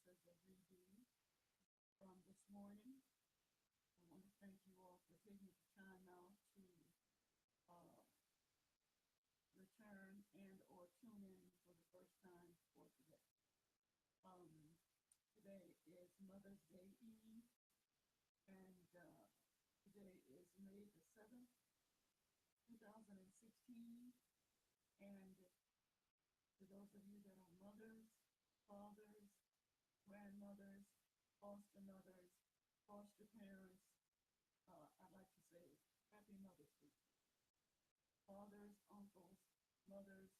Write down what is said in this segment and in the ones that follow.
is a redo from this morning. I want to thank you all for taking the time out to uh, return and or tune in for the first time for today. Um, Today is Mother's Day Eve, and today is May the 7th, 2016. And to those of you that are mothers, fathers, grandmothers, foster mothers, foster parents, I'd like to say Happy Mother's Day. Fathers, uncles, mothers,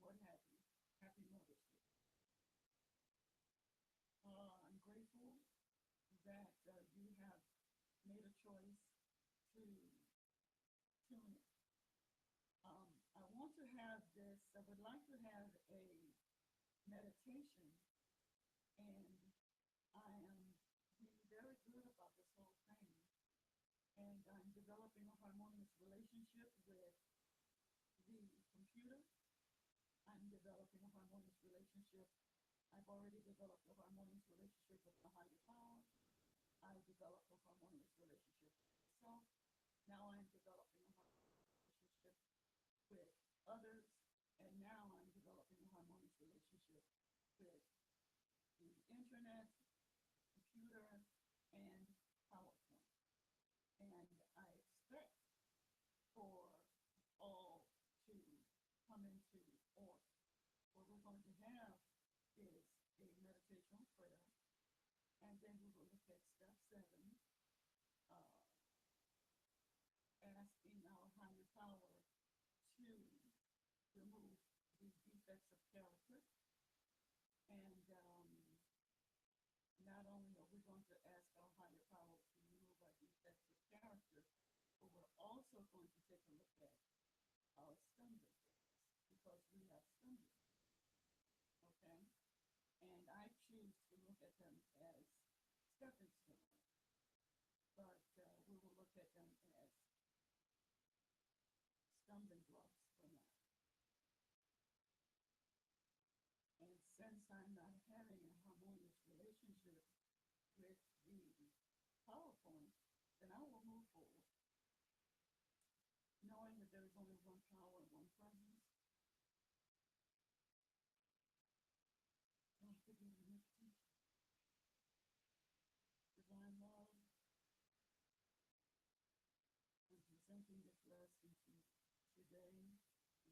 what have you. Happy Mother's Day. I'm grateful that you have made a choice to tune in. I want to have this, I would like to have a meditation, and I am being very good about this whole thing. And I'm developing a harmonious relationship with the computer. I'm developing a harmonious relationship. I've already developed a harmonious relationship with the higher power. I developed a harmonious relationship with myself. Now I'm developing a harmonious relationship with others. And now I'm developing a harmonious relationship with the internet, computer, and PowerPoint. And I expect for all to come into order. What we're going to have is a meditational prayer, and then we will look at step 7, uh, asking our higher power to remove the defects of character. And not only are we going to ask our higher power to remove our defects of character, but we're also going to take a look at our stumbling blocks, because we have stumbling blocks, okay? And I choose to look at them as stepping stones, but we will look at them as stumbling blocks for now. And since I'm not having a harmonious relationship with the PowerPoint, then I will move forward, knowing that there is only one power and one presence. Don't forget the meditation. Divine love, I'm presenting this lesson to you today.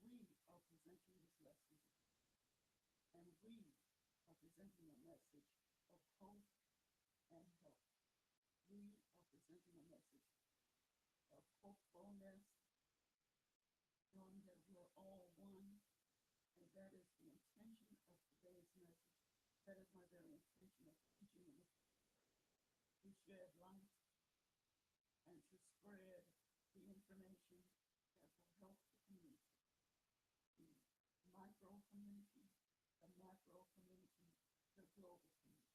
We are presenting this lesson to you. And we are presenting a message of hope and help. We are presenting a message of hopefulness, knowing that we're all one, and that is the intention of today's message. That is my very intention of teaching in this, to shed light and to spread the information that will help the community, the micro community, the macro community, the global community.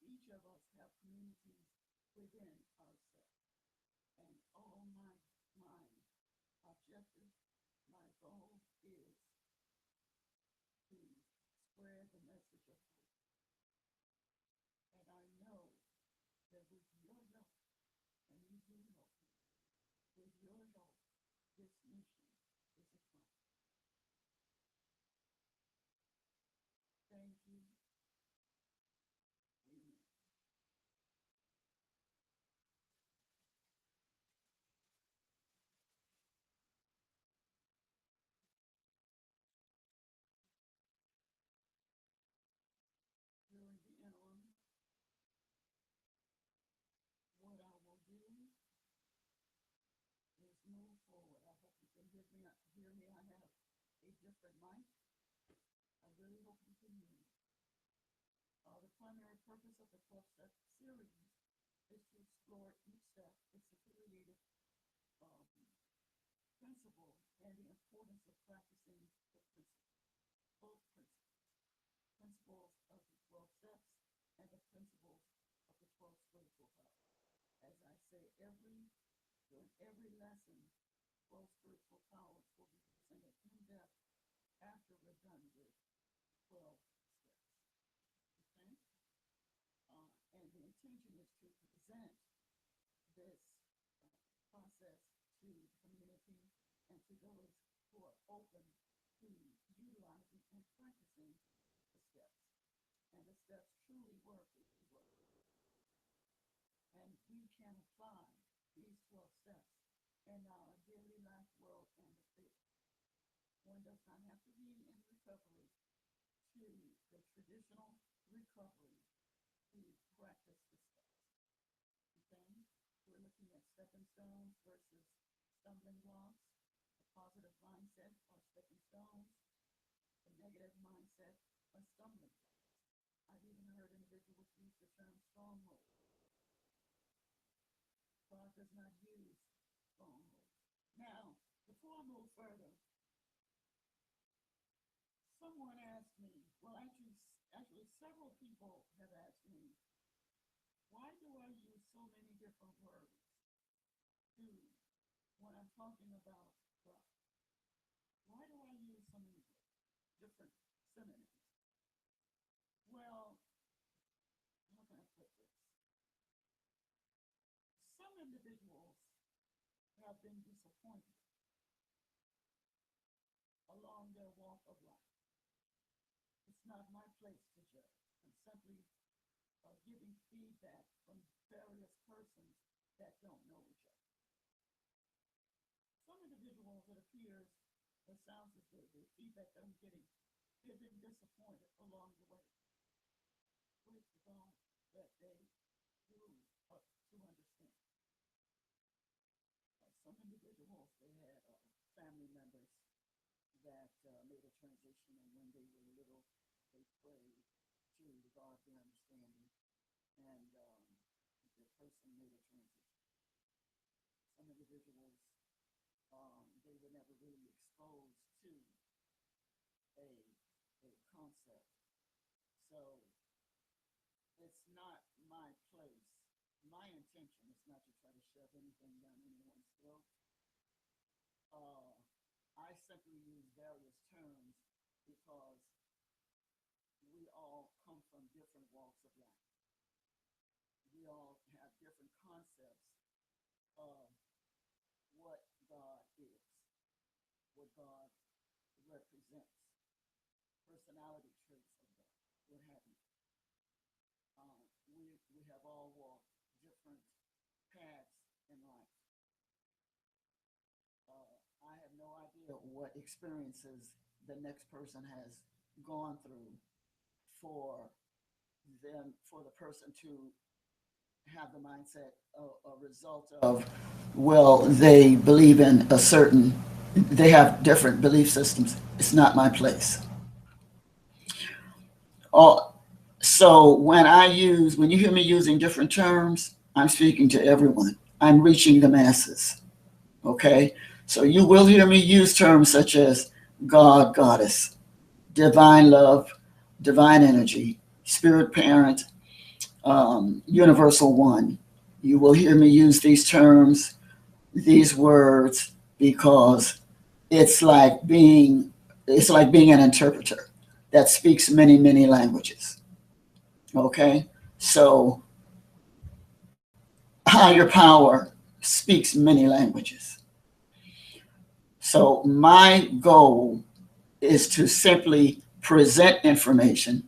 Each of us have communities within ourselves. And all my objective, my goal is to spread the message of hope. And I know that with your help, and you do help me, with your help, this mission is accomplished. Thank you. Amen. During the interim, what I will do is move forward. I hope you can hear me. I have a different mic. I really hope you can hear me. The primary purpose of the 12-step series is to explore each step, its affiliated um, principle, and the importance of practicing the principles, both principles of the 12 steps and the principles of the 12 spiritual powers. As I say, during every lesson, 12 spiritual powers will be presented in depth after we're done with 12 steps. intention is to present this process to the community and to those who are open to utilizing and practicing the steps. And the steps truly work if you work. And we can apply these 12 steps in our daily life world and the field. One does not have to be in recovery to the traditional recovery to practice the steps. Okay? We're looking at stepping stones versus stumbling blocks, a positive mindset or stepping stones, a negative mindset or stumbling blocks. I've even heard individuals use the term stronghold. God does not use strongholds. Now, before I move further, someone asked me, well, actually several people have asked me, why do I use so many different words to when I'm talking about God? Why do I use so many different synonyms? Well, how can I put this? Some individuals have been disappointed along their walk of life. It's not my place to judge. I'm simply giving feedback from various persons that don't know each other. Some individuals, it appears, it sounds as though the feedback that I'm getting, they've been disappointed along the way with the God that they grew up to understand. Some individuals, they had family members that made a transition, and when they were little, they prayed to the God of their understanding, and the person made a transition. Some individuals, they were never really exposed to a concept. So it's not my place. My intention is not to try to shove anything down anyone's throat. I simply use various terms because we all come from different walks of life. We all have different concepts of what God is, what God represents, personality traits of God, what have you. We have all walked different paths in life. I have no idea what experiences the next person has gone through for for the person to have the mindset a result of, well, they believe in a certain, they have different belief systems. It's not my place. So when you hear me using different terms, I'm speaking to everyone. I'm reaching the masses. Okay? So you will hear me use terms such as God, goddess, divine love, divine energy, spirit parent, universal one. You will hear me use these terms, these words, because it's like being an interpreter that speaks many, many languages. Okay? So higher power speaks many languages. So my goal is to simply present information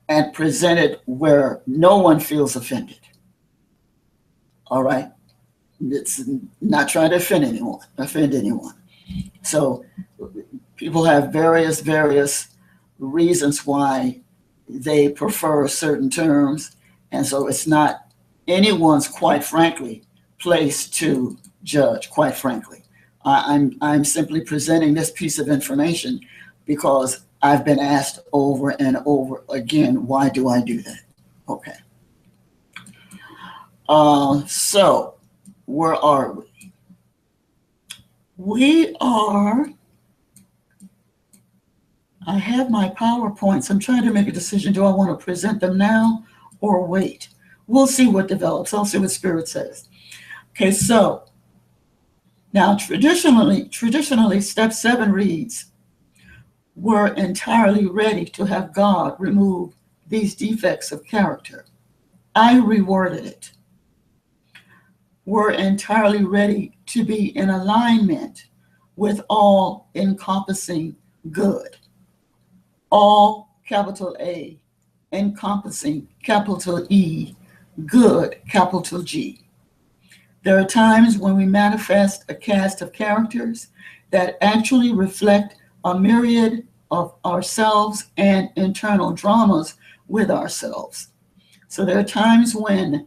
and present it where no one feels offended. All right? It's not trying to offend anyone. So people have various reasons why they prefer certain terms. And so it's not anyone's, quite frankly, place to judge, quite frankly. I'm simply presenting this piece of information because I've been asked over and over again, why do I do that? Okay. So where are we? I have my PowerPoints. I'm trying to make a decision. Do I want to present them now or wait? We'll see what develops. I'll see what Spirit says. Okay, so now traditionally, step 7 reads, we're entirely ready to have God remove these defects of character. I reworded it. We're entirely ready to be in alignment with all encompassing good. All capital A encompassing capital E, good capital G. There are times when we manifest a cast of characters that actually reflect a myriad of ourselves and internal dramas with ourselves. So there are times when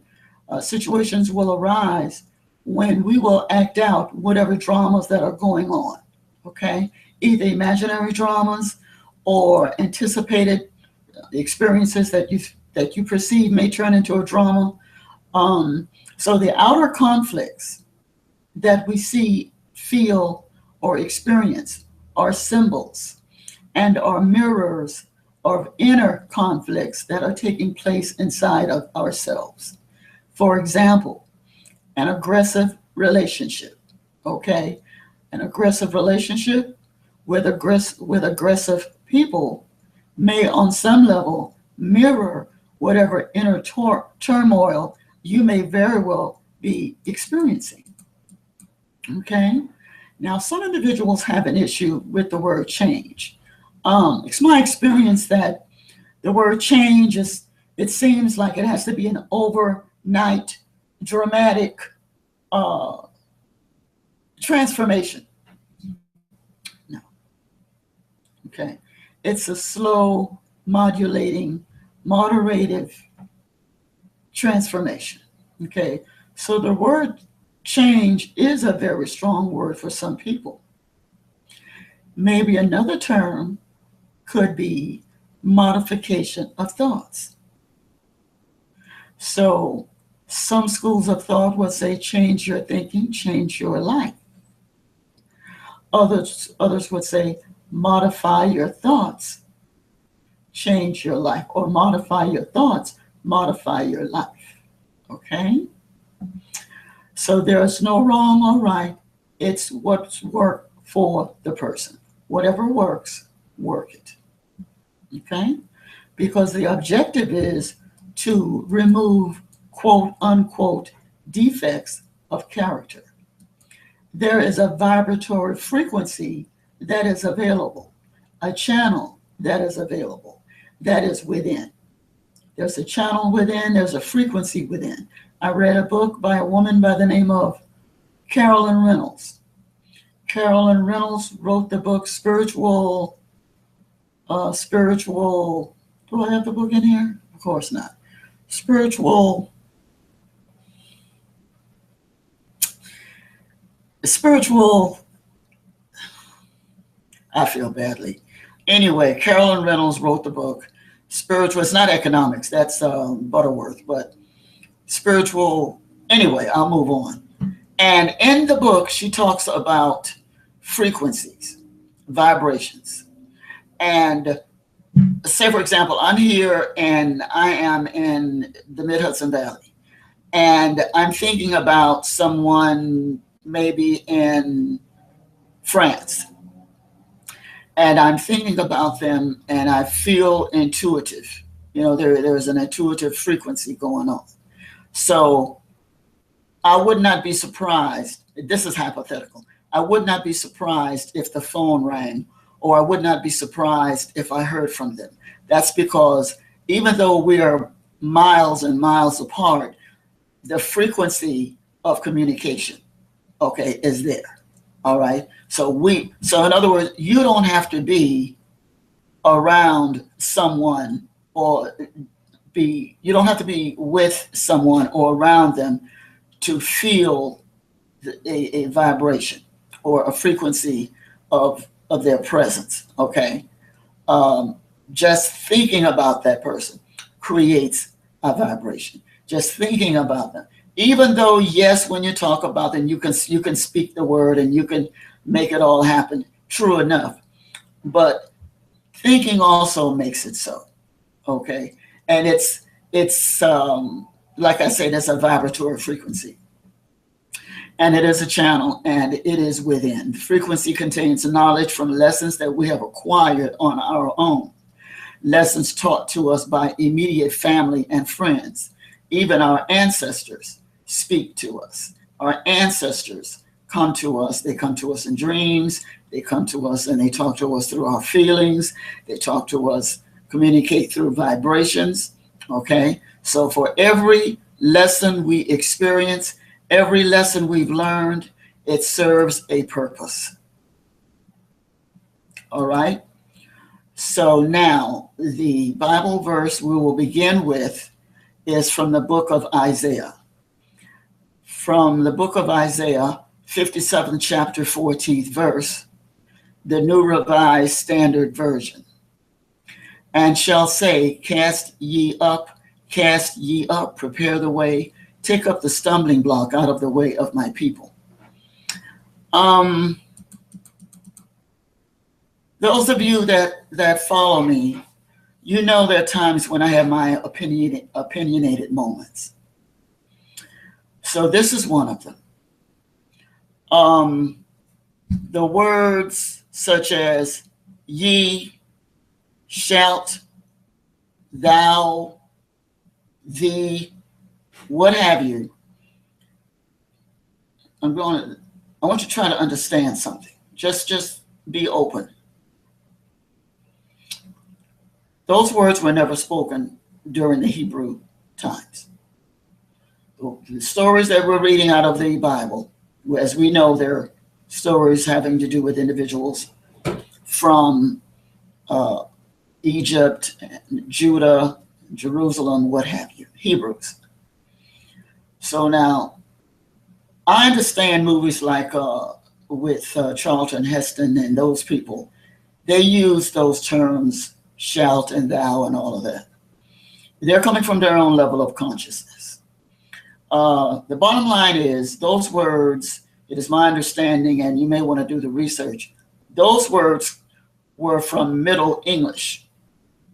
situations will arise when we will act out whatever dramas that are going on, okay? Either imaginary dramas or anticipated experiences that you perceive may turn into a drama. So the outer conflicts that we see, feel, or experience are symbols and are mirrors of inner conflicts that are taking place inside of ourselves. For example, an aggressive relationship, okay? An aggressive relationship with aggressive people may on some level mirror whatever inner turmoil you may very well be experiencing. Okay? Now, some individuals have an issue with the word change. It's my experience that the word change is, it seems like it has to be an overnight, dramatic transformation. No. Okay. It's a slow, modulating, moderative transformation. Okay. So the word change is a very strong word for some people. Maybe another term could be modification of thoughts. So some schools of thought would say change your thinking, change your life. Others would say modify your thoughts, change your life, or modify your thoughts, modify your life. Okay? So there's no wrong or right. It's what's worked for the person. Whatever works, work it. Okay? Because the objective is to remove quote unquote defects of character. There is a vibratory frequency that is available, a channel that is available, that is within. There's a channel within, there's a frequency within. I read a book by a woman by the name of Carolyn Reynolds. Carolyn Reynolds wrote the book Spiritual, do I have the book in here? Of course not. Spiritual, I feel badly. Anyway, Carolyn Reynolds wrote the book Spiritual, it's not economics, that's Butterworth, but spiritual, anyway, I'll move on. And in the book, she talks about frequencies, vibrations. And say, for example, I'm here and I am in the Mid-Hudson Valley. And I'm thinking about someone maybe in France. And I'm thinking about them and I feel intuitive. You know, there's an intuitive frequency going on. So I would not be surprised, this is hypothetical, I would not be surprised if the phone rang, or I would not be surprised if I heard from them. That's because even though we are miles and miles apart, the frequency of communication, okay, is there. All right. So in other words, you don't have to be around someone you don't have to be with someone or around them to feel a vibration or a frequency of their presence. Okay. Just thinking about that person creates a vibration. Just thinking about them. Even though, yes, when you talk about them, you can speak the word and you can make it all happen. True enough. But thinking also makes it so. Okay. And it's like I said, it's a vibratory frequency. And it is a channel and it is within. The frequency contains knowledge from lessons that we have acquired on our own. Lessons taught to us by immediate family and friends. even our ancestors speak to us. Our ancestors come to us. They come to us in dreams. They come to us and they talk to us through our feelings. They talk to us, communicate through vibrations. Okay? So for every lesson we experience, every lesson we've learned, it serves a purpose. All right? So now the Bible verse we will begin with is from the book of Isaiah. From the book of Isaiah, 57th chapter, 14th verse, the New Revised Standard Version. And shall say, cast ye up, prepare the way, take up the stumbling block out of the way of my people. Those of you that follow me, you know there are times when I have my opinionated moments. So this is one of them. The words such as ye, shalt, thou, thee, what have you. I want you to try to understand something. Just be open. Those words were never spoken during the Hebrew times. The stories that we're reading out of the Bible, as we know, they're stories having to do with individuals from Egypt, Judah, Jerusalem, what have you, Hebrews. So now, I understand movies like with Charlton Heston and those people, they use those terms, shalt and thou and all of that. They're coming from their own level of consciousness. The bottom line is those words, it is my understanding, and you may want to do the research, those words were from Middle English.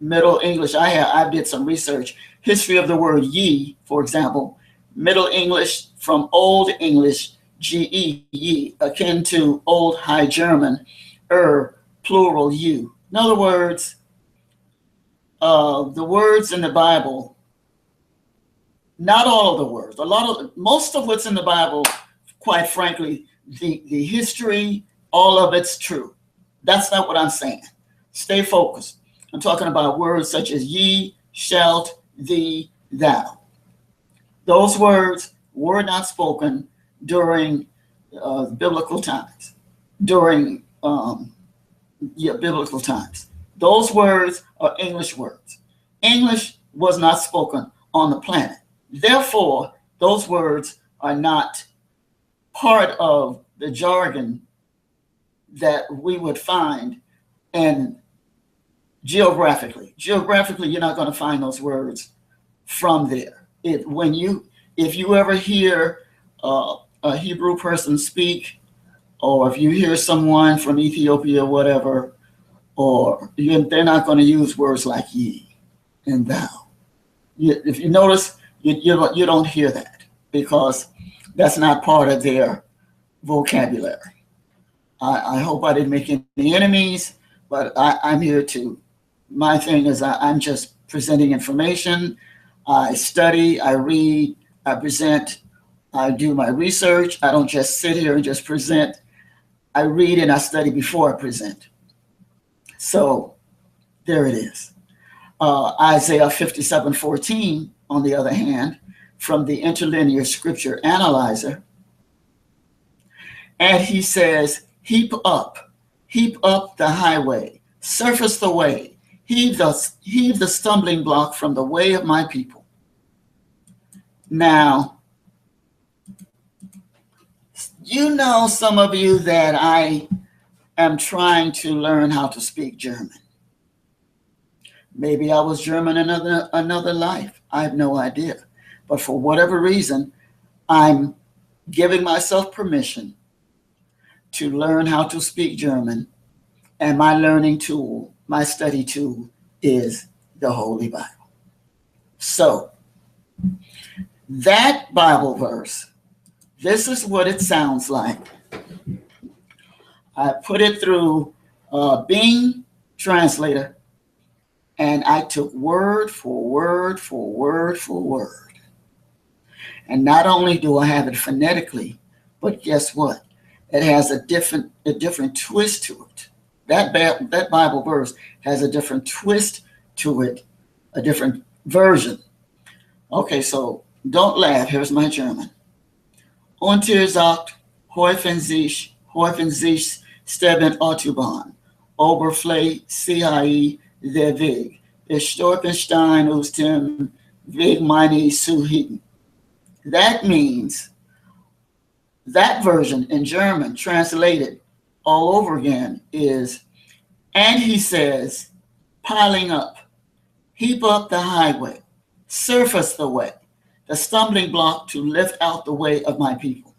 Middle English, I did some research. History of the word ye, for example, Middle English from Old English, ge, ye, akin to Old High German, plural you. In other words, the words in the Bible, not all of the words, most of what's in the Bible, quite frankly, the history, all of it's true. That's not what I'm saying. Stay focused. I'm talking about words such as ye, shalt, thee, thou. Those words were not spoken during biblical times. Biblical times. Those words are English words. English was not spoken on the planet. Therefore, those words are not part of the jargon that we would find. And geographically, you're not going to find those words from there. If you ever hear a Hebrew person speak, or if you hear someone from Ethiopia, whatever, they're not going to use words like ye and thou. If you notice, you don't hear that because that's not part of their vocabulary. I hope I didn't make any enemies, but I'm here to, my thing is I'm just presenting information. I study, I read, I present, I do my research. I don't just sit here and just present. I read and I study before I present. So there it is. Isaiah 57:14, on the other hand, from the Interlinear Scripture Analyzer, and he says, heap up the highway, surface the way, heave the stumbling block from the way of my people. Now, you know, some of you, that I am trying to learn how to speak German. Maybe I was German in another life. I have no idea. But for whatever reason, I'm giving myself permission to learn how to speak German. And my learning tool, my study tool, is the Holy Bible. So that Bible verse, this is what it sounds like. I put it through Bing Translator, and I took word for word for word for word. And not only do I have it phonetically, but guess what? It has a different twist to it. That Bible verse has a different twist to it, a different version. Okay, so don't laugh. Here's my German. Und ihr sagt, häufen sich Steben Autobahn, Oberfläche CIE der Weg. Ich Stolperstein aus dem Weg meine zu hitten. That means, that version in German, translated all over again, is, and he says, piling up, heap up the highway, surface the way, the stumbling block to lift out the way of my people.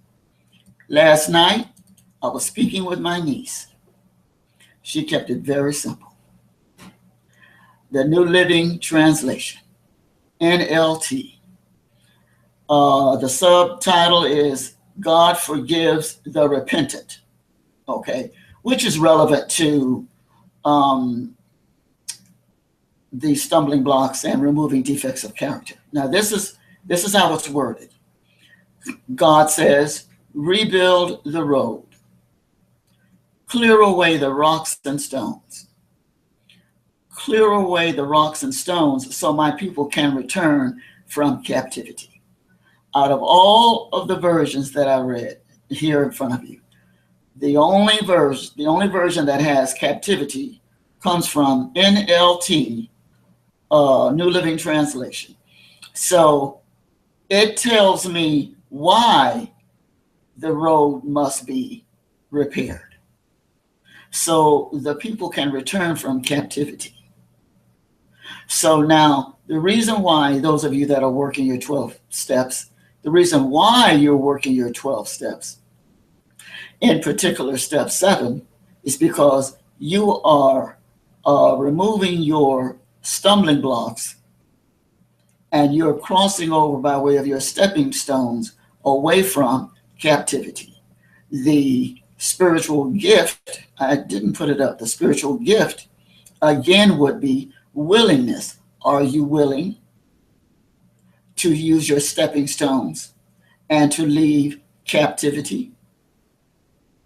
Last night, I was speaking with my niece. She kept it very simple. The New Living Translation, NLT. The subtitle is God Forgives the Repentant, okay, which is relevant to the stumbling blocks and removing defects of character. Now, this is how it's worded. God says, rebuild the road, clear away the rocks and stones. Clear away the rocks and stones so my people can return from captivity. Out of all of the versions that I read here in front of you, the only version that has captivity comes from NLT, New Living Translation. So it tells me why the road must be repaired, so the people can return from captivity. So now, the reason why, those of you that are working your 12 steps, the reason why you're working your 12 steps, in particular step 7, is because you are removing your stumbling blocks and you're crossing over by way of your stepping stones away from captivity. The spiritual gift, I didn't put it up, the spiritual gift again would be willingness. Are you willing to use your stepping stones and to leave captivity?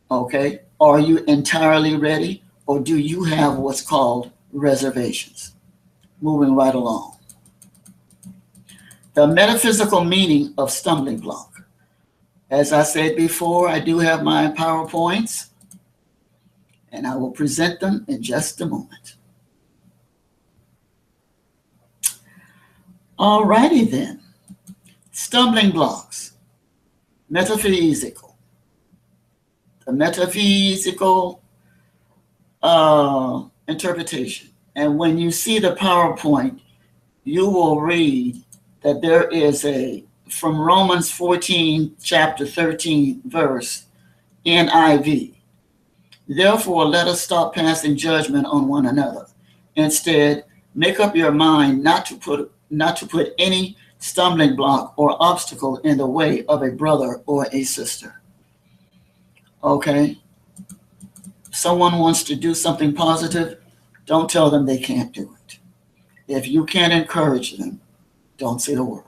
Okay. Are you entirely ready, or do you have what's called reservations? Moving right along. The metaphysical meaning of stumbling block. As I said before, I do have my PowerPoints, and I will present them in just a moment. Alrighty then. Stumbling blocks. Metaphysical. The metaphysical interpretation. And when you see the PowerPoint, you will read that there is from Romans 14, chapter 13, verse, NIV. Therefore, let us stop passing judgment on one another. Instead, make up your mind not to put any stumbling block or obstacle in the way of a brother or a sister. Okay? Someone wants to do something positive, don't tell them they can't do it. If you can't encourage them, don't say the word.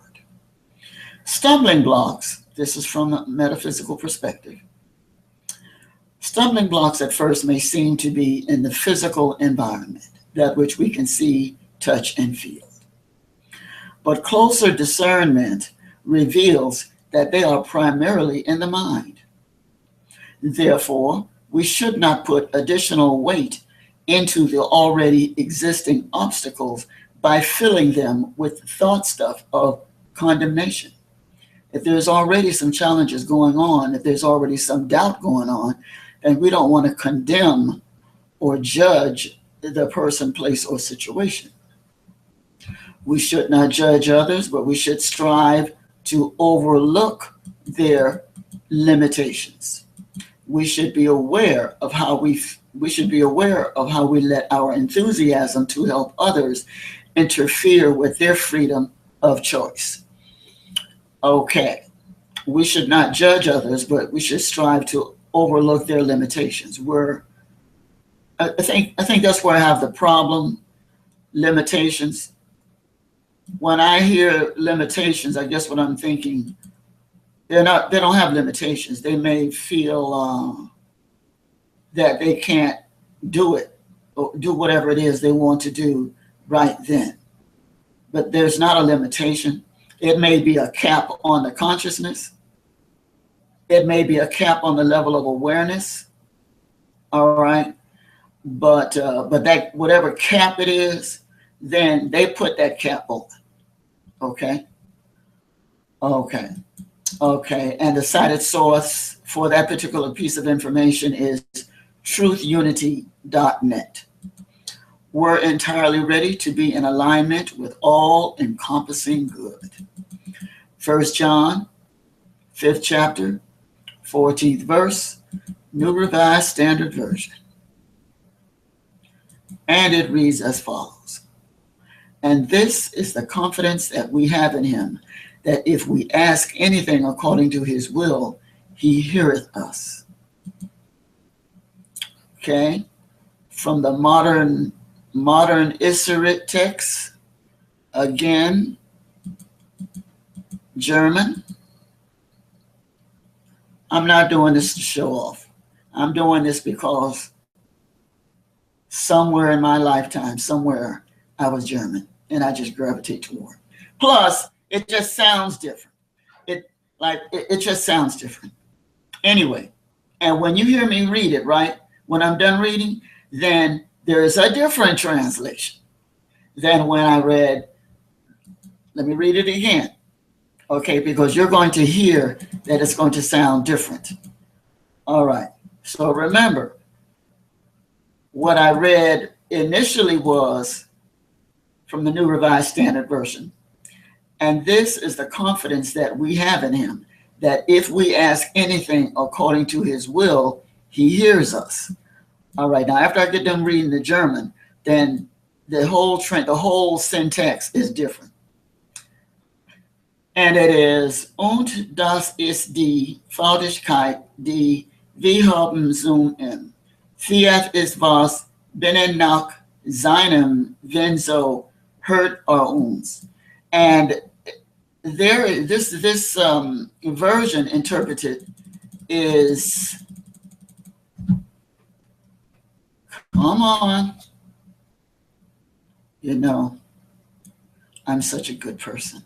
Stumbling blocks, this is from a metaphysical perspective. Stumbling blocks at first may seem to be in the physical environment, that which we can see, touch, and feel. But closer discernment reveals that they are primarily in the mind. Therefore, we should not put additional weight into the already existing obstacles by filling them with thought stuff of condemnation. If there's already some challenges going on, if there's already some doubt going on, then we don't want to condemn or judge the person, place, or situation. We should not judge others, but we should strive to overlook their limitations. We should be aware of how we let our enthusiasm to help others interfere with their freedom of choice. Okay, we should not judge others, but we should strive to overlook their limitations. I think that's where I have the problem. Limitations. When I hear limitations, I guess what I'm thinking, They don't have limitations. They may feel that they can't do it or do whatever it is they want to do right then. But there's not a limitation. It may be a cap on the consciousness. It may be a cap on the level of awareness. All right, but that whatever cap it is, then they put that cap on. Okay, okay, okay. And the cited source for that particular piece of information is truthunity.net. We're entirely ready to be in alignment with all encompassing good. 1 John, 5th chapter, 14th verse, New Revised Standard Version. And it reads as follows. And this is the confidence that we have in him, that if we ask anything according to his will, he heareth us. Okay, from the modern Issachar text, again, German. I'm not doing this to show off. I'm doing this because somewhere in my lifetime, somewhere, I was German, and I just gravitate toward. Plus, it just sounds different. It just sounds different. Anyway, and when you hear me read it, right, when I'm done reading, then there is a different translation than when I read. Let me read it again. Okay, because you're going to hear that it's going to sound different. All right. So remember, what I read initially was from the New Revised Standard Version. And this is the confidence that we have in him, that if we ask anything according to his will, he hears us. All right. Now, after I get done reading the German, then the whole syntax is different. And it is, und das ist die Freudigkeit, die wir haben sollen. Fiat ist was binnen nach seinem Willen so hört uns. And this version interpreted is, come on, you know, I'm such a good person.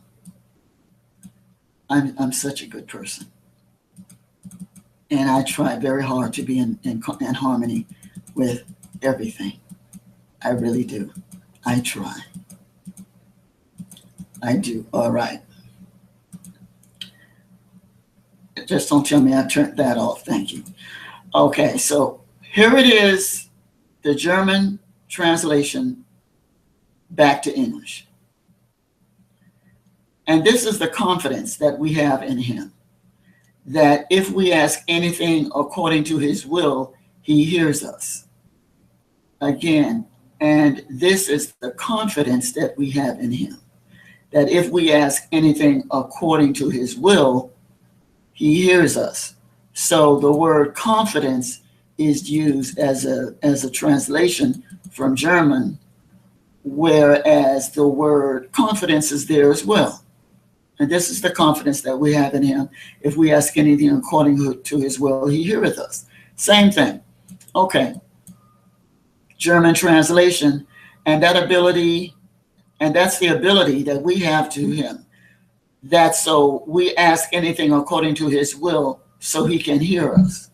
I'm such a good person. And I try very hard to be in harmony with everything. I really do. I try. I do. All right. Just don't tell me I turned that off. Thank you. Okay, so here it is, the German translation back to English. And this is the confidence that we have in him, that if we ask anything according to his will, he hears us. Again, and this is the confidence that we have in him, that if we ask anything according to his will, he hears us. So the word confidence is used as a translation from German, whereas the word confidence is there as well. And this is the confidence that we have in him. If we ask anything according to his will, he heareth us. Same thing. Okay. German translation. And that ability, and that's the ability that we have to him. That so we ask anything according to his will so he can hear us.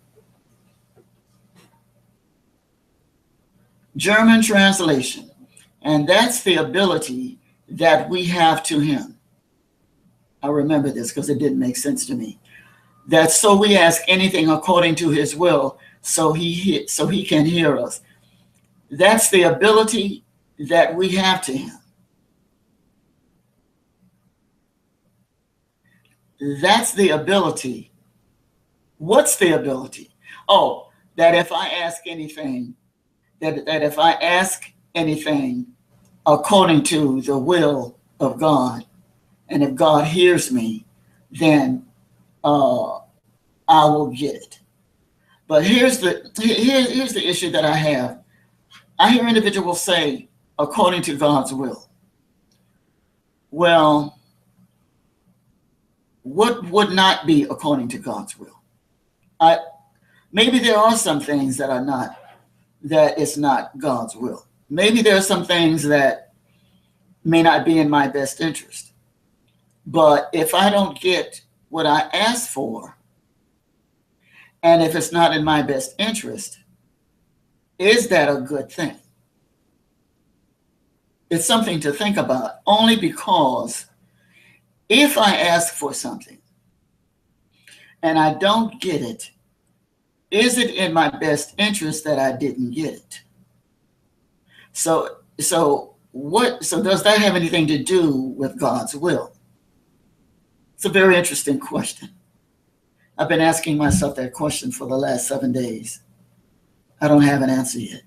German translation. And that's the ability that we have to him. I remember this because it didn't make sense to me. That so we ask anything according to his will, so he can hear us. That's the ability that we have to him. That's the ability. What's the ability? Oh, that if I ask anything, that if I ask anything according to the will of God, and if God hears me, then I will get it. But here's the issue that I have. I hear individuals say, according to God's will. Well, what would not be according to God's will? I maybe there are some things that it's not God's will. Maybe there are some things that may not be in my best interest. But if I don't get what I asked for, and if it's not in my best interest, is that a good thing? It's something to think about, only because if I ask for something and I don't get it, is it in my best interest that I didn't get it? So does that have anything to do with God's will? It's a very interesting question. I've been asking myself that question for the last 7 days. I don't have an answer yet,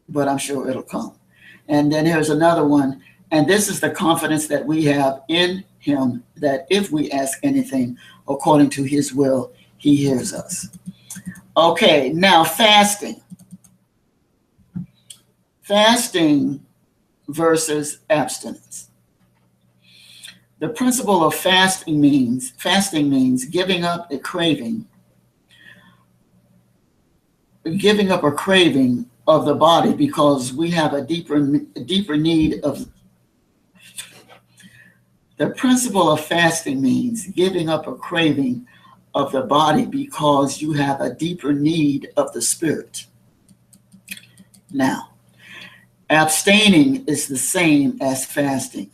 but I'm sure it'll come. And then here's another one. And this is the confidence that we have in him, that if we ask anything according to his will, he hears us. Okay, now fasting. Fasting versus abstinence. The principle of fasting means giving up a craving of the body, because we have a deeper need of. The principle of fasting means giving up a craving of the body because you have a deeper need of the spirit. Now, abstaining is the same as fasting.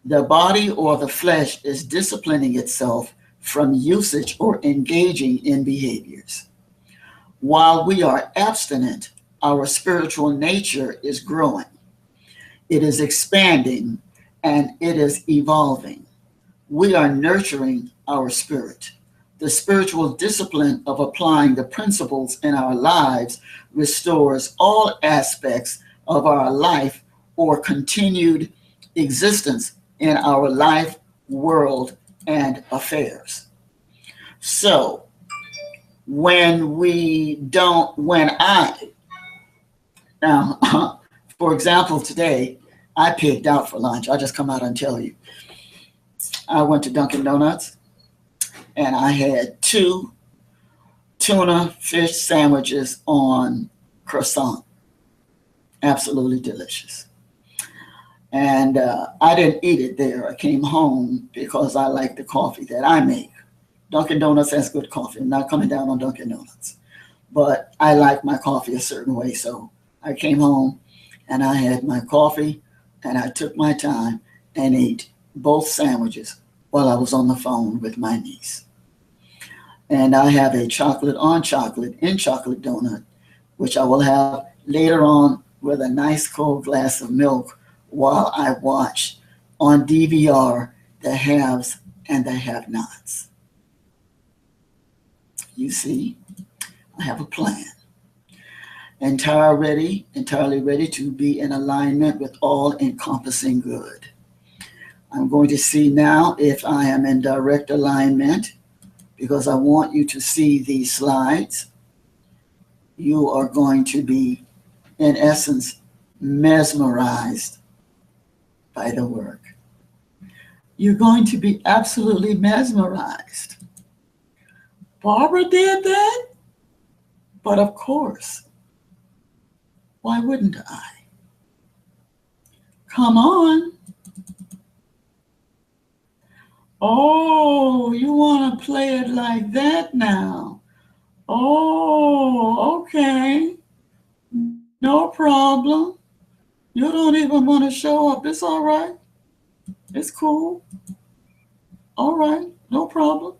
The body or the flesh is disciplining itself from usage or engaging in behaviors. While we are abstinent, our spiritual nature is growing. It is expanding and it is evolving. We are nurturing our spirit. The spiritual discipline of applying the principles in our lives restores all aspects of our life or continued existence in our life, world, and affairs. So, for example, today, I pigged out for lunch. I'll just come out and tell you. I went to Dunkin' Donuts and I had 2 tuna fish sandwiches on croissant. Absolutely delicious. And I didn't eat it there. I came home because I like the coffee that I make. Dunkin' Donuts has good coffee. I'm not coming down on Dunkin' Donuts. But I like my coffee a certain way. So I came home and I had my coffee and I took my time and ate both sandwiches while I was on the phone with my niece. And I have a chocolate on chocolate in chocolate donut, which I will have later on with a nice cold glass of milk while I watch on DVR the haves and the have-nots. You see, I have a plan. Entirely ready to be in alignment with all-encompassing good. I'm going to see now if I am in direct alignment, because I want you to see these slides. You are going to be, in essence, mesmerized by the work. You're going to be absolutely mesmerized. Barbara did that? But of course, why wouldn't I? Come on. Oh, you want to play it like that now? Oh, okay. No problem. You don't even want to show up. It's all right. It's cool. All right. No problem.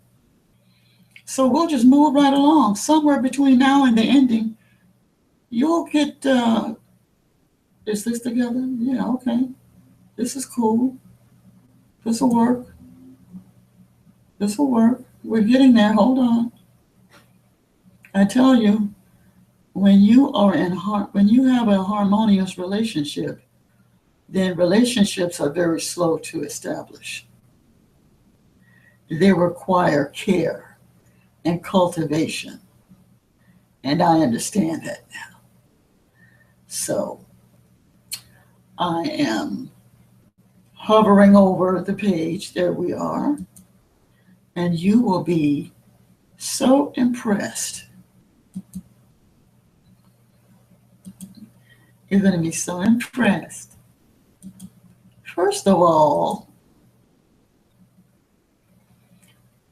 So we'll just move right along. Somewhere between now and the ending, you'll get, is this together? Yeah, okay. This is cool. This will work. This will work. We're getting there. Hold on. I tell you, when you have a harmonious relationship, then relationships are very slow to establish. They require care and cultivation. And I understand that now. So I am hovering over the page. There we are. and you will be so impressed. You're going to be so impressed. First of all,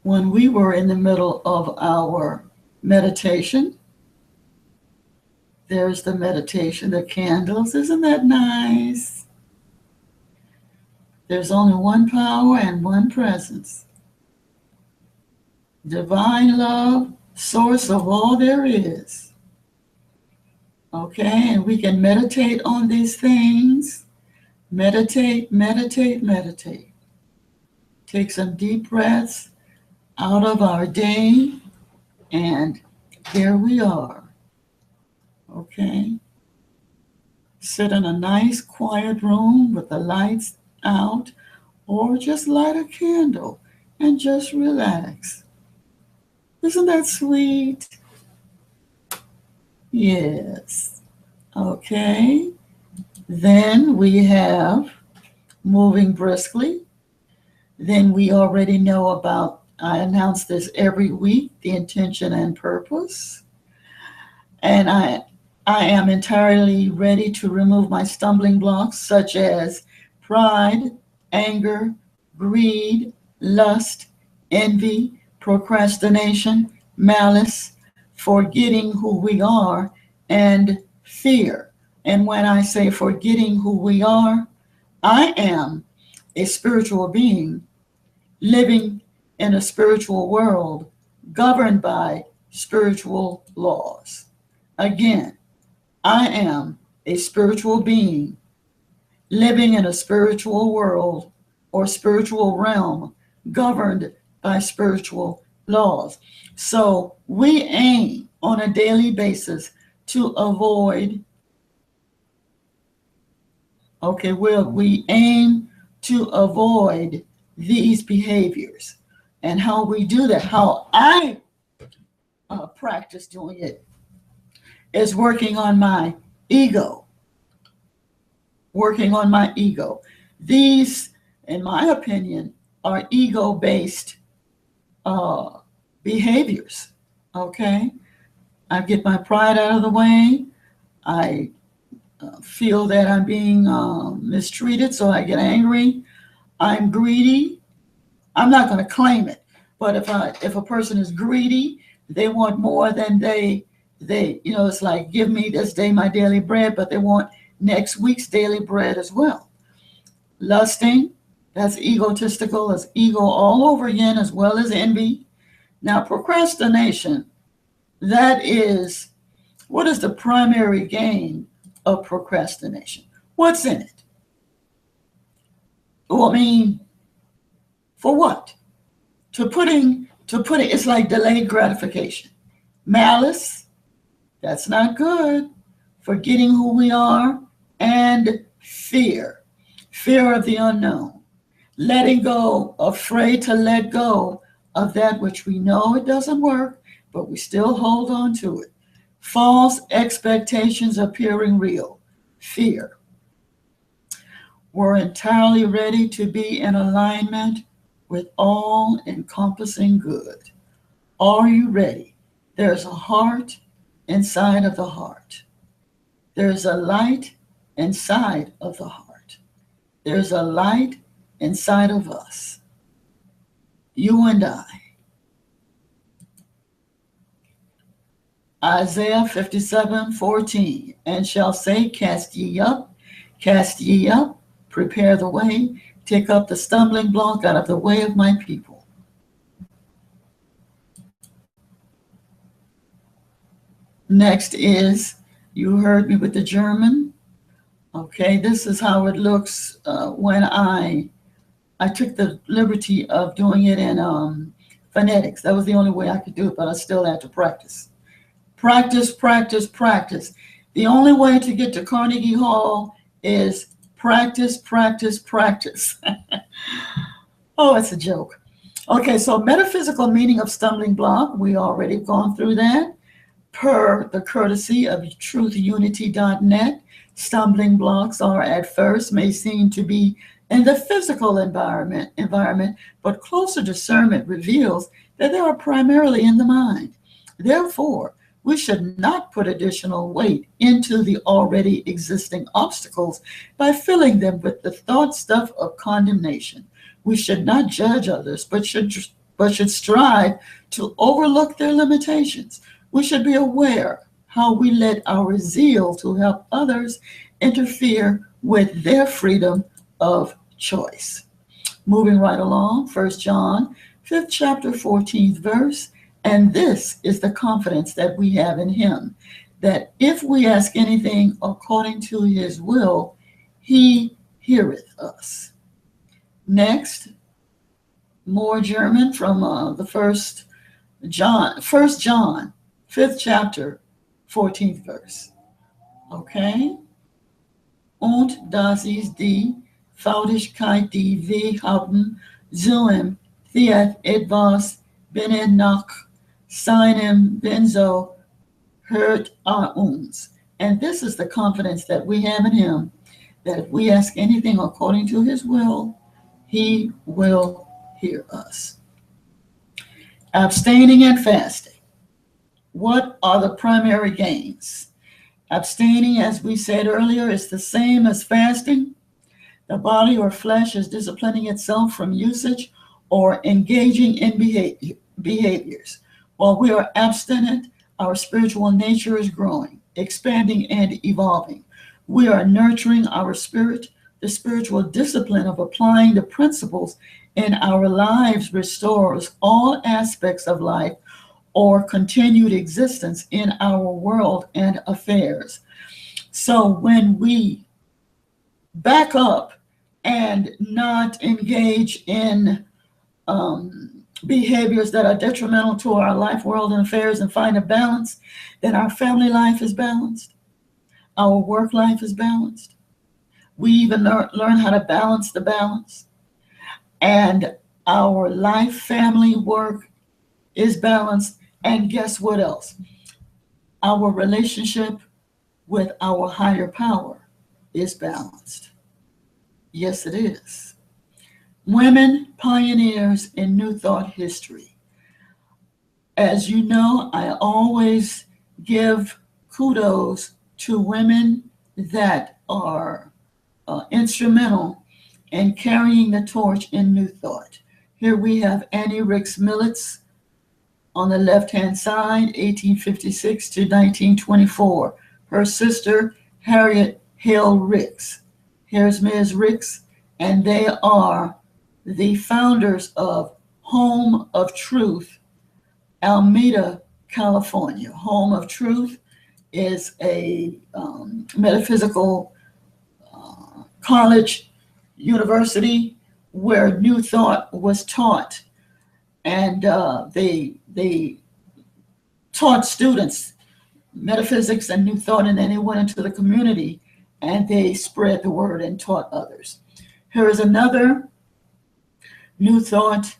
when we were in the middle of our meditation, there's the meditation, the candles. Isn't that nice? There's only one power and one presence. Divine love, source of all there is. Okay, and we can meditate on these things. Meditate, meditate, meditate. Take some deep breaths out of our day, and here we are. Okay? Sit in a nice quiet room with the lights out, or just light a candle and just relax. Isn't that sweet? Yes. Okay. Then we have moving briskly. Then we already know about, I announce this every week, the intention and purpose. And I am entirely ready to remove my stumbling blocks, such as pride, anger, greed, lust, envy, procrastination, malice, forgetting who we are, and fear. And when I say forgetting who we are, I am a spiritual being living in a spiritual world governed by spiritual laws. Again, I am a spiritual being living in a spiritual world or spiritual realm governed by spiritual laws. So we aim on a daily basis to avoid, we aim to avoid these behaviors. And how we do that, how I practice doing it, is working on my ego. Working on my ego. These, in my opinion, are ego-based behaviors. Okay? I get my pride out of the way. I feel that I'm being mistreated, so I get angry. I'm greedy. I'm not going to claim it, but if a person is greedy, they want more than they it's like, give me this day my daily bread, but they want next week's daily bread as well. Lusting, that's egotistical, that's ego all over again, as well as envy. Now, procrastination, that is, what is the primary gain of procrastination? What's in it? Well, I mean, for what? To put it, it's like delayed gratification. Malice, that's not good. Forgetting who we are, and fear of the unknown. Letting go, afraid to let go of that which we know it doesn't work, but we still hold on to it. False expectations appearing real. Fear. We're entirely ready to be in alignment with all-encompassing good. Are you ready? There's a heart inside of the heart. There's a light inside of the heart. There's a light inside of us. You and I. Isaiah 57:14, and shall say, cast ye up, prepare the way, take up the stumbling block out of the way of my people. Next is, you heard me with the German. Okay, this is how it looks when I took the liberty of doing it in phonetics. That was the only way I could do it, but I still had to practice. Practice, practice, practice. The only way to get to Carnegie Hall is practice, practice, practice. Oh, it's a joke. Okay, so metaphysical meaning of stumbling block, we already gone through that. Per the courtesy of truthunity.net, stumbling blocks are at first may seem to be in the physical environment, but closer discernment reveals that they are primarily in the mind. Therefore, we should not put additional weight into the already existing obstacles by filling them with the thought stuff of condemnation. We should not judge others, but should strive to overlook their limitations. We should be aware how we let our zeal to help others interfere with their freedom of choice. Moving right along, 1 John, 5th chapter, 14th verse. And this is the confidence that we have in him, that if we ask anything according to his will, he heareth us. Next, more German from the First John, 5th chapter, 14th verse. Okay? Und das ist die Faudigkeit, die wir haben, sollen wir etwas binnen nach seinem Benzo hurt uns. And this is the confidence that we have in him, that if we ask anything according to his will, he will hear us. Abstaining and fasting. What are the primary gains? Abstaining, as we said earlier, is the same as fasting. The body or flesh is disciplining itself from usage or engaging in behaviors. While we are abstinent, our spiritual nature is growing, expanding, and evolving. We are nurturing our spirit. The spiritual discipline of applying the principles in our lives restores all aspects of life or continued existence in our world and affairs. So when we back up and not engage in behaviors that are detrimental to our life, world, and affairs, and find a balance, then our family life is balanced, our work life is balanced. We even learn how to balance the balance, and our life, family, work is balanced. And guess what else? Our relationship with our higher power is balanced. Yes, it is. Women pioneers in New Thought history. As you know, I always give kudos to women that are instrumental in carrying the torch in New Thought. Here we have Annie Ricks Millets on the left-hand side, 1856 to 1924. Her sister, Harriet Hale Ricks. Here's Ms. Ricks, and they are the founders of Home of Truth, Alameda, California. Home of Truth is a metaphysical college, university where New Thought was taught. And they taught students metaphysics and New Thought, and then they went into the community and they spread the word and taught others. Here is another New Thought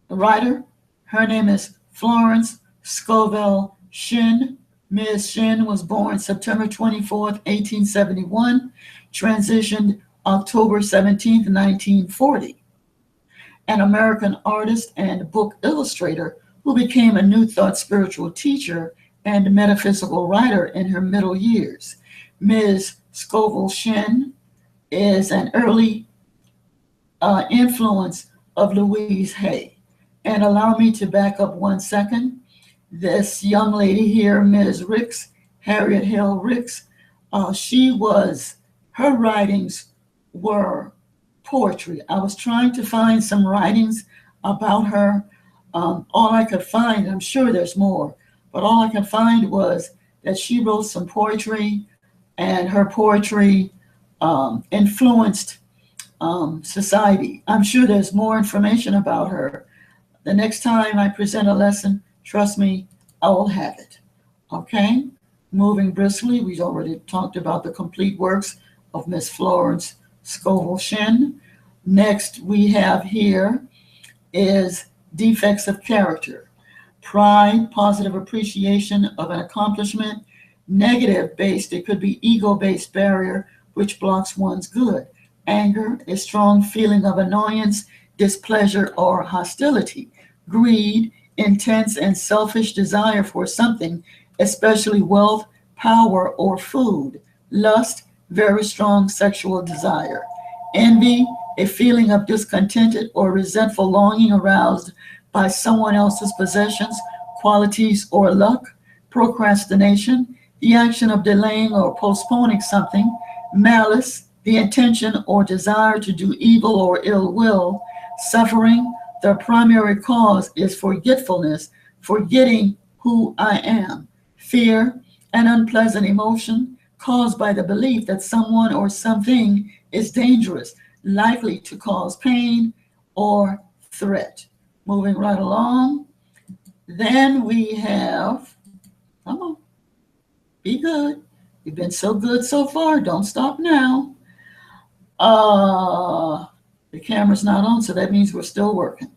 writer. Her name is Florence Scovel Shinn. Ms. Shinn was born September 24th, 1871, transitioned October 17th, 1940. An American artist and book illustrator who became a New Thought spiritual teacher and metaphysical writer in her middle years. Ms. Scovel Shinn is an early influence of Louise Hay. And allow me to back up 1 second. This young lady here, Ms. Ricks, Harriet Hale Ricks, her writings were poetry. I was trying to find some writings about her. All I could find, I'm sure there's more, but all I could find was that she wrote some poetry, and her poetry influenced society. I'm sure there's more information about her. The next time I present a lesson, trust me, I will have it. Okay? Moving briskly, we've already talked about the complete works of Miss Florence Scovel Shinn. Next we have here is defects of character. Pride, positive appreciation of an accomplishment. Negative based, it could be ego-based barrier, which blocks one's good. Anger, a strong feeling of annoyance, displeasure, or hostility. Greed, intense and selfish desire for something, especially wealth, power, or food. Lust, very strong sexual desire. Envy, a feeling of discontented or resentful longing aroused by someone else's possessions, qualities, or luck. Procrastination, the action of delaying or postponing something. Malice, the intention or desire to do evil or ill will. Suffering, the primary cause is forgetfulness, forgetting who I am. Fear, an unpleasant emotion caused by the belief that someone or something is dangerous, likely to cause pain or threat. Moving right along. Then we have, come on, be good. You've been so good so far. Don't stop now. The camera's not on, so that means we're still working.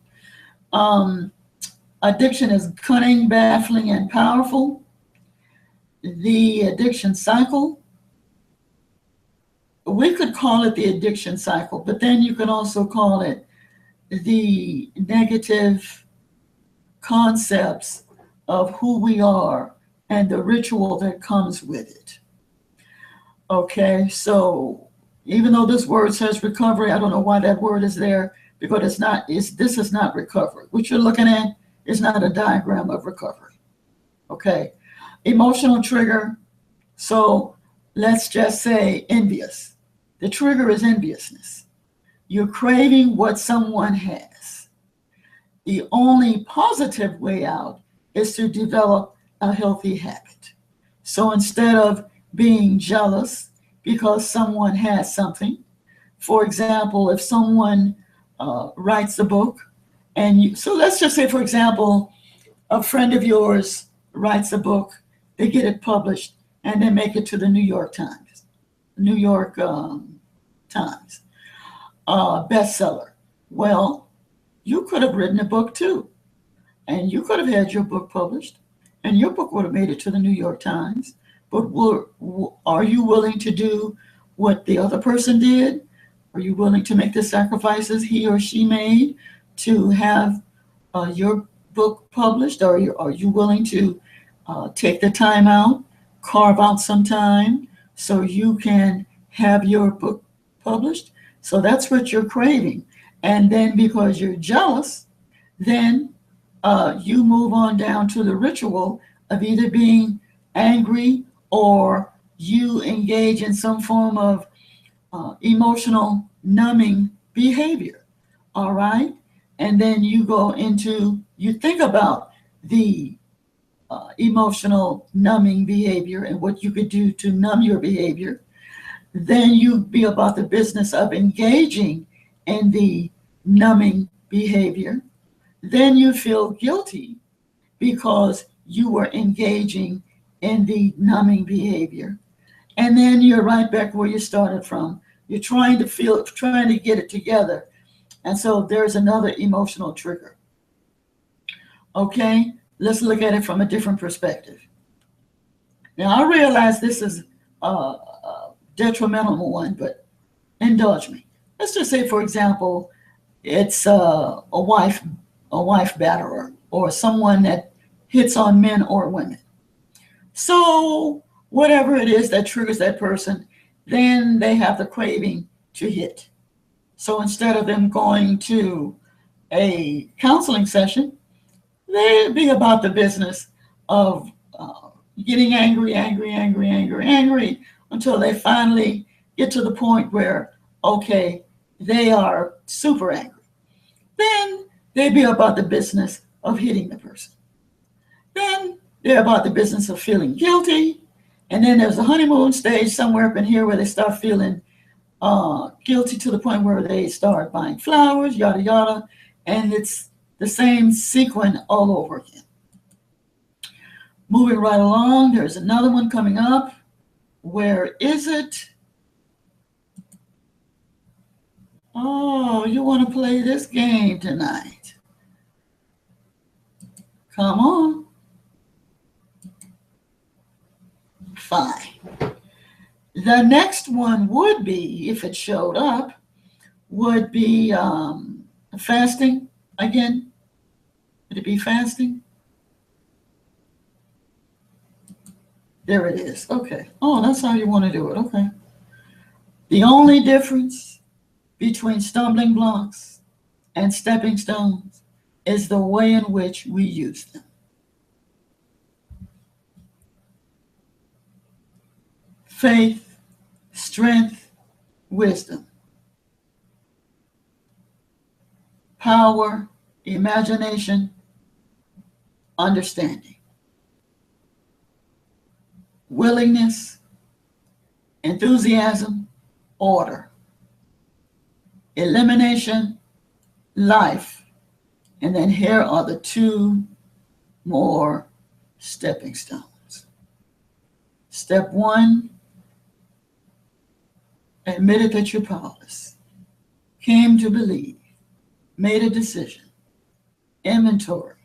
Addiction is cunning, baffling, and powerful. The addiction cycle, we could call it the addiction cycle, but then you could also call it the negative concepts of who we are and the ritual that comes with it. Okay, so even though this word says recovery, I don't know why that word is there, because this is not recovery. What you're looking at is not a diagram of recovery. Okay, emotional trigger. So let's just say envious. The trigger is enviousness. You're craving what someone has. The only positive way out is to develop a healthy habit. So instead of being jealous because someone has something, for example, if someone writes a book, so let's just say, for example, a friend of yours writes a book, they get it published, and they make it to the New York Times, bestseller. Well, you could have written a book too, and you could have had your book published, and your book would have made it to the New York Times. But are you willing to do what the other person did? Are you willing to make the sacrifices he or she made to have your book published? Are you willing to take the time out, carve out some time so you can have your book published? So that's what you're craving. And then because you're jealous, then you move on down to the ritual of either being angry or you engage in some form of emotional numbing behavior. All right. And then you think about the emotional numbing behavior and what you could do to numb your behavior. Then you be about the business of engaging in the numbing behavior. Then you feel guilty because you were engaging in the numbing behavior. And then you're right back where you started from. You're trying to get it together. And so there's another emotional trigger. Okay, let's look at it from a different perspective. Now, I realize this is a detrimental one, but indulge me. Let's just say, for example, it's a wife batterer, or someone that hits on men or women. So whatever it is that triggers that person, then they have the craving to hit. So instead of them going to a counseling session, they'd be about the business of getting angry until they finally get to the point where, okay, they are super angry. Then they'd be about the business of hitting the person. Then they're about the business of feeling guilty. And then there's a honeymoon stage somewhere up in here where they start feeling guilty to the point where they start buying flowers, yada, yada. And it's the same sequence all over again. Moving right along, there's another one coming up. Where is it? Oh, you want to play this game tonight? Come on. Fine. The next one would be, if it showed up, would be fasting again. Would it be fasting? There it is. Okay. Oh, that's how you want to do it. Okay. The only difference between stumbling blocks and stepping stones is the way in which we use them. Faith, strength, wisdom, power, imagination, understanding, willingness, enthusiasm, order, elimination, life. And then here are the two more stepping stones. Step one, admitted that you're powerless, came to believe, made a decision, inventory,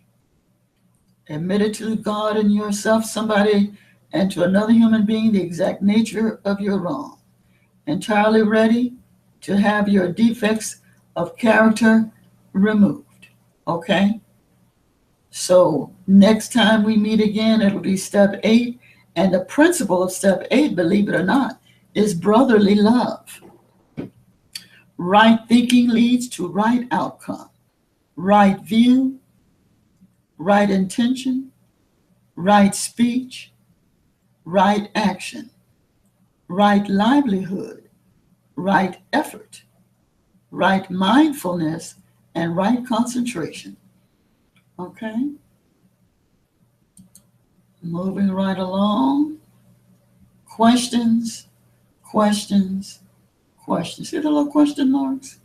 admitted to God and yourself, somebody, and to another human being the exact nature of your wrong, entirely ready to have your defects of character removed. Okay? So next time we meet again, it'll be step 8. And the principle of step 8, believe it or not, is brotherly love. Right thinking leads to right outcome. Right view, right intention, right speech, right action, right livelihood, right effort, right mindfulness, and right concentration. Okay? Moving right along. Questions, questions, questions. See the little question marks?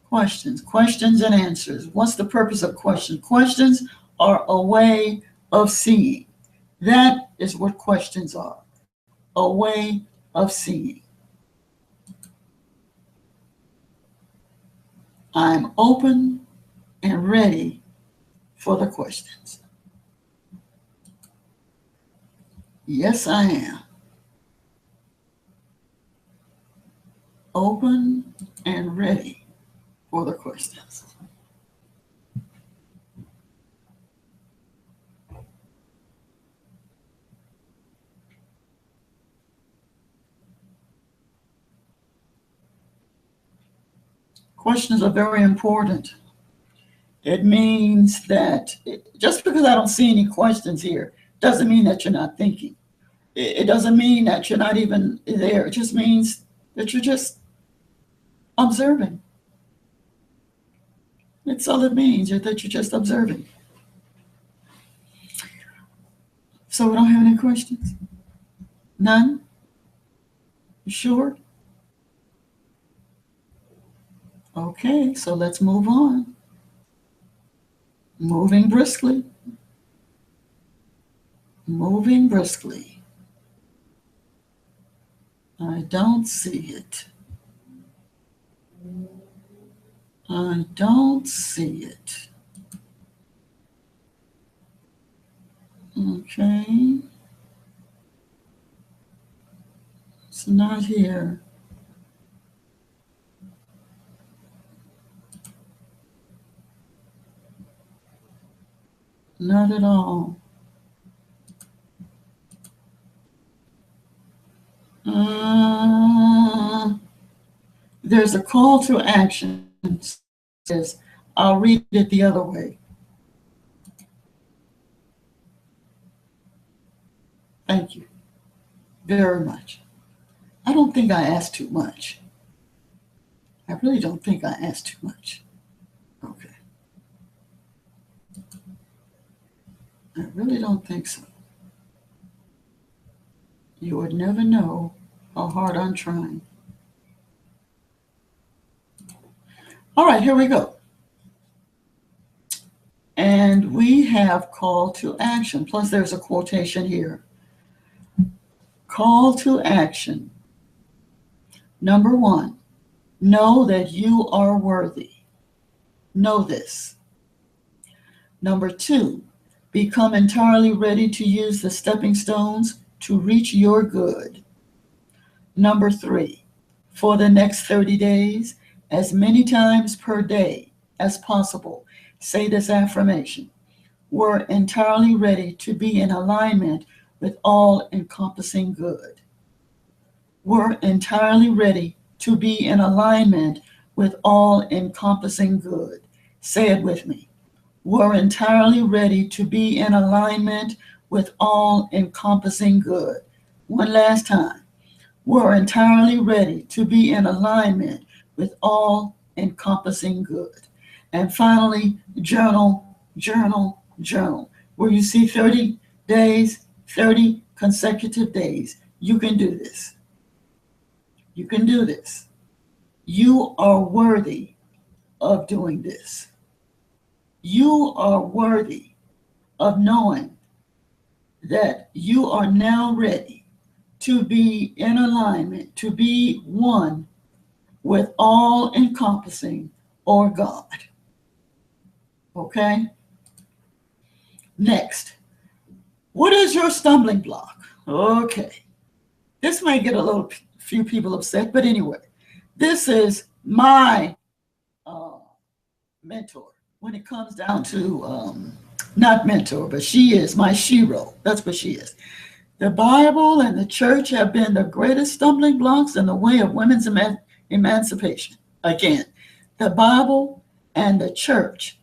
Questions, questions and answers. What's the purpose of questions? Questions are a way of seeing. That is what questions are. A way of seeing. I'm open and ready for the questions. Yes, I am. Open and ready for the questions. Questions are very important. It means that just because I don't see any questions here doesn't mean that you're not thinking. It doesn't mean that you're not even there. It just means that you're just observing. That's all it means, that you're just observing. So we don't have any questions? None? You sure? Okay, so let's move on. Moving briskly. Moving briskly. I don't see it. I don't see it. Okay. It's not here. Not at all. There's a call to action. It says, I'll read it the other way. Thank you very much. I don't think I asked too much. I really don't think I asked too much. Okay. I really don't think so. You would never know how hard I'm trying. All right, here we go. And we have call to action. Plus, there's a quotation here. Call to action. Number 1, know that you are worthy. Know this. Number 2, become entirely ready to use the stepping stones to reach your good. Number 3, for the next 30 days, as many times per day as possible. Say this affirmation. We're entirely ready to be in alignment with all encompassing good. We're entirely ready to be in alignment with all encompassing good. Say it with me. We're entirely ready to be in alignment with all encompassing good. One last time. We're entirely ready to be in alignment with all encompassing good. And finally, journal, journal, journal. Where you see 30 days, 30 consecutive days. You can do this. You can do this. You are worthy of doing this. You are worthy of knowing that you are now ready to be in alignment, to be one with all encompassing or God. Okay? Next, what is your stumbling block? Okay. This may get a few people upset, but anyway, this is my mentor when it comes down to, not mentor, but she is my shero. That's what she is. The Bible and the church have been the greatest stumbling blocks in the way of women's emancipation. Again, the Bible and the church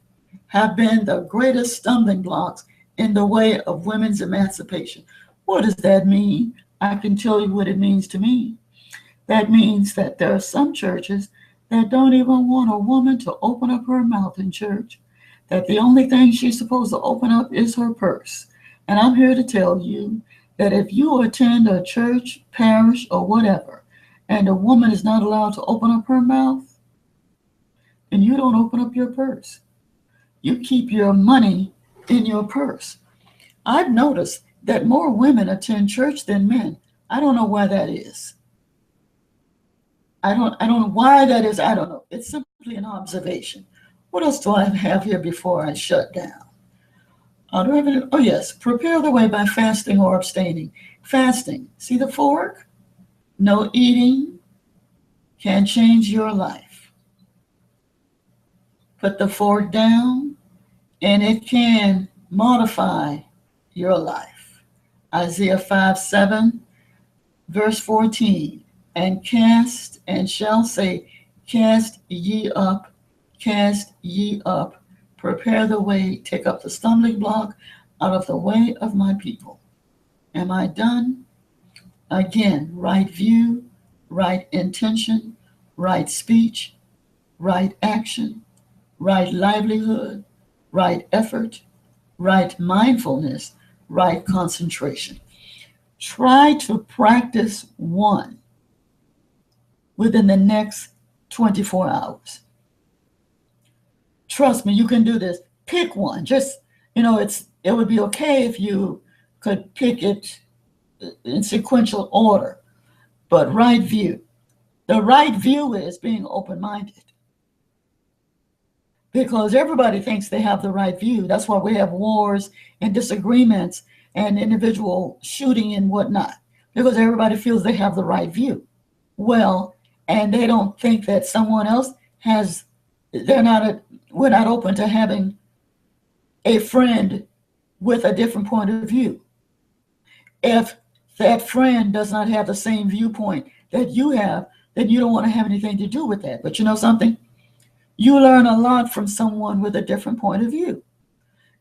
have been the greatest stumbling blocks in the way of women's emancipation. What does that mean? I can tell you what it means to me. That means that there are some churches that don't even want a woman to open up her mouth in church, that the only thing she's supposed to open up is her purse. And I'm here to tell you that if you attend a church, parish, or whatever, and a woman is not allowed to open up her mouth, then you don't open up your purse. You keep your money in your purse. I've noticed that more women attend church than men. I don't know why that is. I don't know why that is. I don't know. It's simply an observation. What else do I have here before I shut down? Do I have any? Oh, yes. Prepare the way by fasting or abstaining. Fasting. See the fork? No eating can change your life. Put the fork down, and it can modify your life. Isaiah 5:7, verse 14. And cast, and shall say, cast ye up, prepare the way, take up the stumbling block out of the way of my people. Am I done? Again, right view, right intention, right speech, right action, right livelihood, right effort, right mindfulness, right concentration. Try to practice one within the next 24 hours. Trust me, you can do this. Pick one. Just, it would be okay if you could pick it in sequential order, but right view. The right view is being open-minded, because everybody thinks they have the right view. That's why we have wars and disagreements and individual shooting and whatnot, because everybody feels they have the right view. Well, and they don't think that someone else has, we're not open to having a friend with a different point of view. If that friend does not have the same viewpoint that you have, then you don't want to have anything to do with that. But you know something? You learn a lot from someone with a different point of view.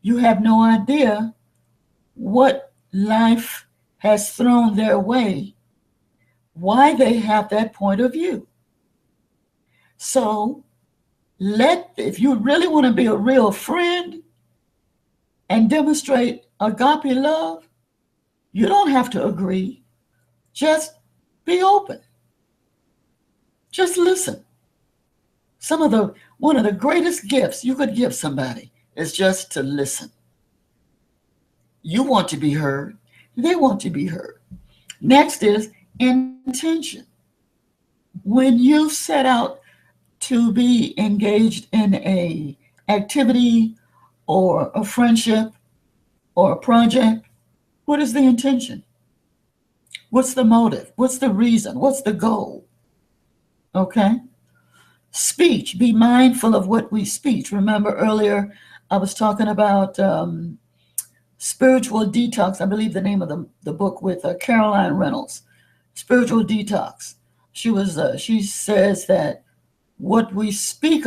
You have no idea what life has thrown their way, why they have that point of view. So if you really want to be a real friend and demonstrate agape love, you don't have to agree. Just be open. Just listen. One of the greatest gifts you could give somebody is just to listen. You want to be heard. They want to be heard. Next is intention. When you set out to be engaged in a activity or a friendship or a project, what is the intention? What's the motive? What's the reason? What's the goal? Okay? Speech. Be mindful of what we speak. Remember earlier I was talking about spiritual detox. I believe the name of the book with Caroline Reynolds. Spiritual detox. She says that what we speak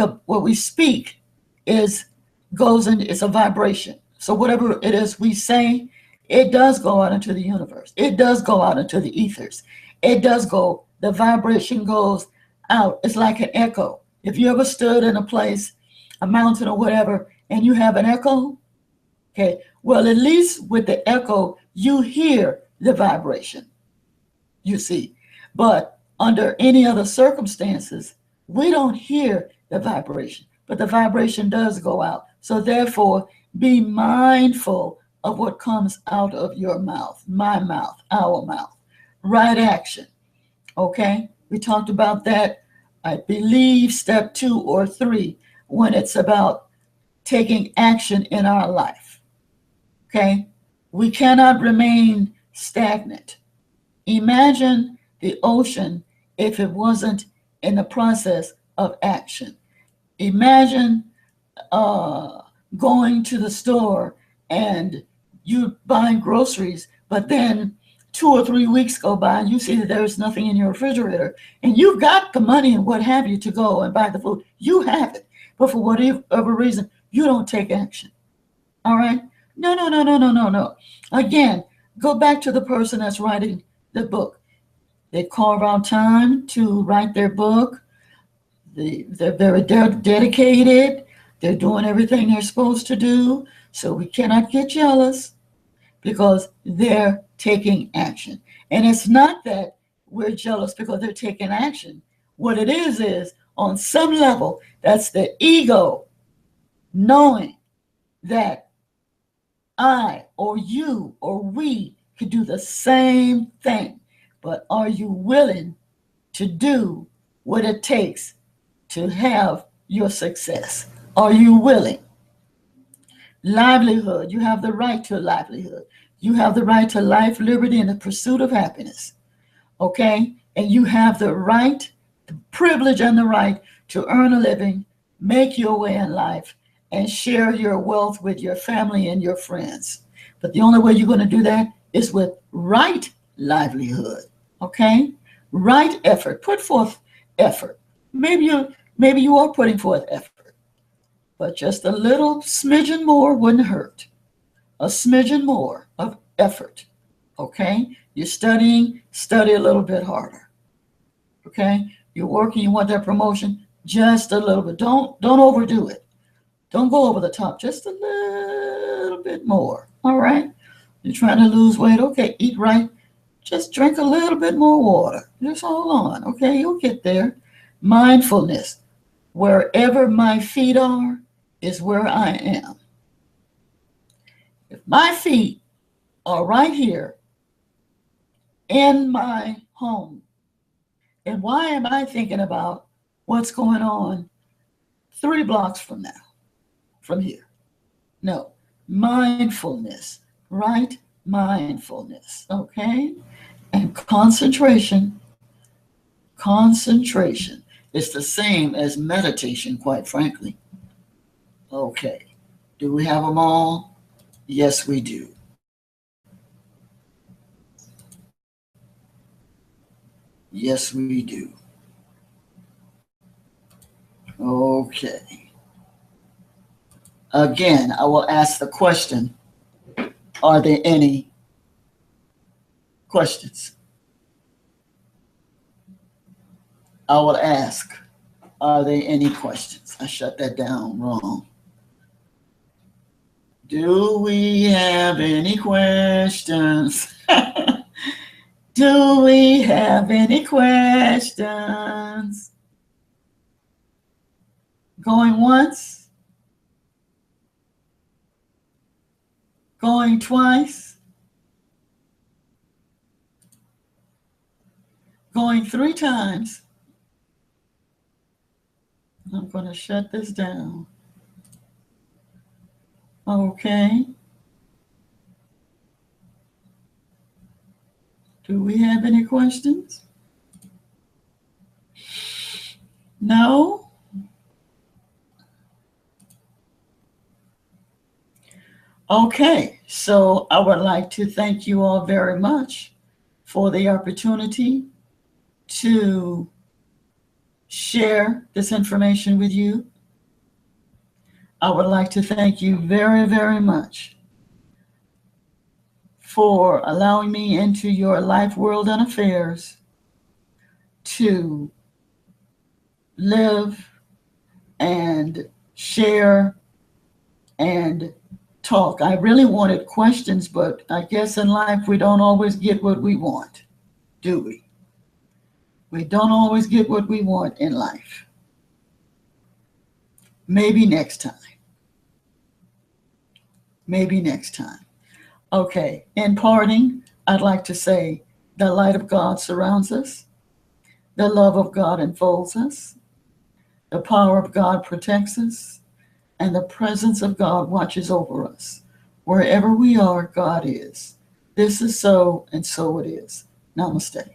is goes in, it's a vibration. So whatever it is we say, it does go out into the universe. It does go out into the ethers. It does go, the vibration goes out. It's like an echo. If you ever stood in a place, a mountain or whatever, and you have an echo, okay, well, at least with the echo, you hear the vibration, you see. But under any other circumstances, we don't hear the vibration, but the vibration does go out. So therefore, be mindful of what comes out of your mouth, my mouth, our mouth. Right action. Okay? We talked about that, I believe, step 2 or 3, when it's about taking action in our life. Okay? We cannot remain stagnant. Imagine the ocean if it wasn't in the process of action. Imagine going to the store and you buying groceries, but then 2 or 3 weeks go by and you see that there's nothing in your refrigerator, and you've got the money and what have you to go and buy the food. You have it, but for whatever reason, you don't take action. All right? No, no, no, no, no, no, no. Again, go back to the person that's writing the book. They carve out time to write their book. They're very dedicated. They're doing everything they're supposed to do. So we cannot get jealous because they're taking action. And it's not that we're jealous because they're taking action. What it is on some level, that's the ego knowing that I or you or we could do the same thing. But are you willing to do what it takes to have your success? Are you willing? Livelihood. You have the right to a livelihood. You have the right to life, liberty, and the pursuit of happiness. Okay? And you have the right, the privilege, and the right to earn a living, make your way in life, and share your wealth with your family and your friends. But the only way you're going to do that is with right livelihood. Okay? Right effort. Put forth effort. Maybe you are putting forth effort, but just a little smidgen more wouldn't hurt. A smidgen more of effort. Okay? You're studying, study a little bit harder. Okay? You're working, you want that promotion, just a little bit. Don't overdo it. Don't go over the top, just a little bit more. All right? You're trying to lose weight, okay, eat right. Just drink a little bit more water. Just hold on, okay? You'll get there. Mindfulness. Wherever my feet are is where I am. If my feet are right here in my home, and why am I thinking about what's going on 3 blocks from now, from here? No, mindfulness, right? Mindfulness, okay? And concentration. Concentration is the same as meditation, quite frankly. Okay, do we have them all? Yes, we do. Yes, we do. Okay. Again, I will ask the question, are there any questions? I will ask, are there any questions? I shut that down wrong. Do we have any questions? Do we have any questions? Going once? Going twice? Going 3 times? I'm going to shut this down. Okay. Do we have any questions? No? Okay, so I would like to thank you all very much for the opportunity to share this information with you. I would like to thank you very, very much for allowing me into your life, world, and affairs to live and share and talk. I really wanted questions, but I guess in life we don't always get what we want, do we? We don't always get what we want in life. Maybe next time. Maybe next time. Okay, in parting, I'd like to say the light of God surrounds us, the love of God enfolds us, the power of God protects us, and the presence of God watches over us. Wherever we are, God is. This is so, and so it is. Namaste.